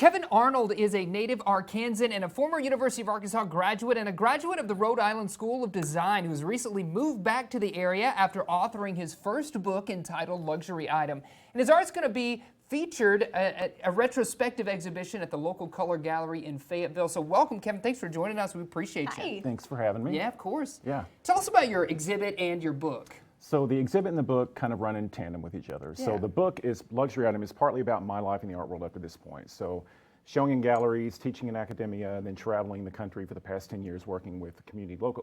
Kevin Arnold is a native Arkansan and a former University of Arkansas graduate and a graduate of the Rhode Island School of Design who's recently moved back to the area after authoring his first book entitled Luxury Item. And his art's going to be featured at a retrospective exhibition at the local Color Gallery in Fayetteville. So welcome, Kevin. Thanks for joining us. We appreciate you. Thanks for having me. Yeah, of course. Yeah. Tell us about your exhibit and your book. So the exhibit and the book kind of run in tandem with each other. Yeah. So the book is Luxury Item is partly about my life in the art world up to this point. So showing in galleries, teaching in academia, and then traveling the country for the past 10 years working with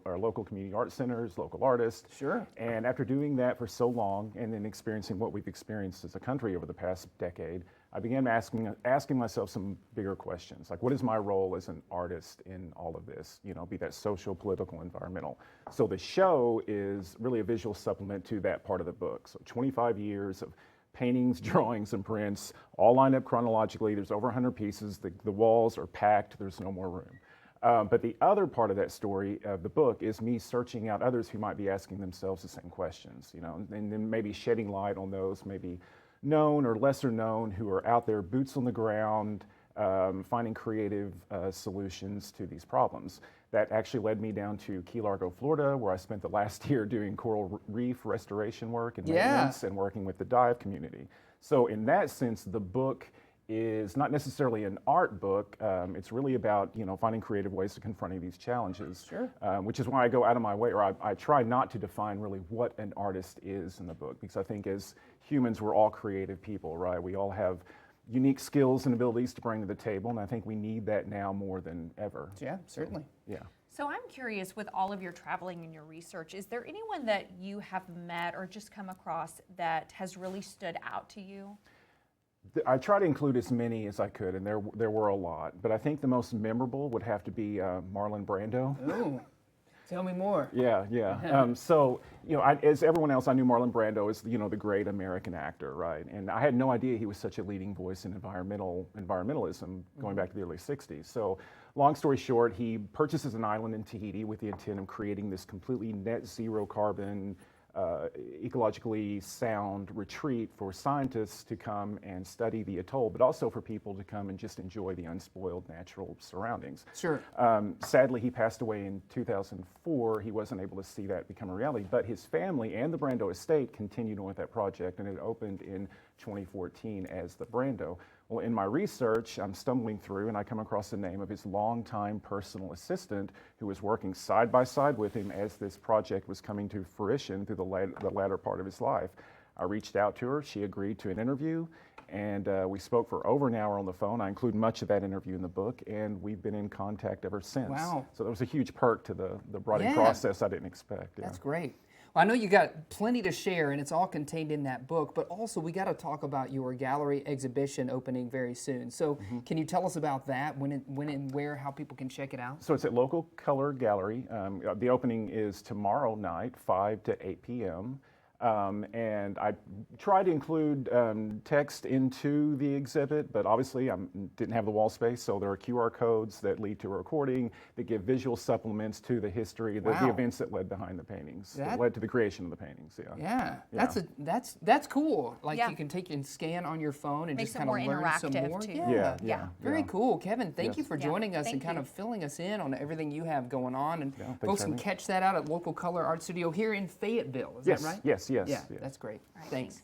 local community art centers, local artists. Sure. And after doing that for so long and then experiencing what we've experienced as a country over the past decade, I began asking myself some bigger questions, like what is my role as an artist in all of this, be that social, political, environmental. So the show is really a visual supplement to that part of the book. So 25 years of paintings, drawings, and prints, all lined up chronologically. There's over 100 pieces. The walls are packed. There's no more room. But the other part of that story of the book is me searching out others who might be asking themselves the same questions, and then maybe shedding light on those maybe known or lesser known who are out there, boots on the ground, finding creative solutions to these problems. That actually led me down to Key Largo, Florida, where I spent the last year doing coral reef restoration work and maintenance and working with the dive community. So in that sense, the book is not necessarily an art book. It's really about finding creative ways to confronting these challenges. Sure. Which is why I go out of my way, or I try not to define really what an artist is in the book, because I think as humans we're all creative people, right? We all have unique skills and abilities to bring to the table, and I think we need that now more than ever. Yeah, certainly. Yeah. So I'm curious, with all of your traveling and your research, is there anyone that you have met or just come across that has really stood out to you? I try to include as many as I could, and there were a lot, but I think the most memorable would have to be Marlon Brando. Ooh, tell me more. Yeah. So, as everyone else, I knew Marlon Brando as the great American actor, right? And I had no idea he was such a leading voice in environmentalism going back to the early '60s. So, long story short, he purchases an island in Tahiti with the intent of creating this completely net zero carbon, ecologically sound retreat for scientists to come and study the atoll, but also for people to come and just enjoy the unspoiled natural surroundings. Sure. Sadly, he passed away in 2004. He wasn't able to see that become a reality, but his family and the Brando estate continued on with that project, and it opened in 2014 as the Brando. Well, in my research, I'm stumbling through and I come across the name of his longtime personal assistant who was working side by side with him as this project was coming to fruition through the latter part of his life. I reached out to her, she agreed to an interview, and we spoke for over an hour on the phone. I include much of that interview in the book, and we've been in contact ever since. Wow. So that was a huge perk to the writing process I didn't expect. Yeah. That's great. Well, I know you got plenty to share, and it's all contained in that book, but also we got to talk about your gallery exhibition opening very soon. So can you tell us about that, when and where, how people can check it out? So it's at local Color Gallery. The opening is tomorrow night, 5 to 8 p.m. And I tried to include text into the exhibit, but obviously I didn't have the wall space, so there are QR codes that lead to a recording that give visual supplements to the history, the events that led behind the paintings, that led to the creation of the paintings. Yeah. That's cool. Like you can take and scan on your phone and Makes just kind of learn some more. Too. Yeah. Very cool. Kevin, thank you for joining us Thank and kind you. of filling us in on everything you have going on. And thanks folks for can having me. catch that out at local Color Art Studio here in Fayetteville. Is that right? Yes. Yeah, that's great. Thanks.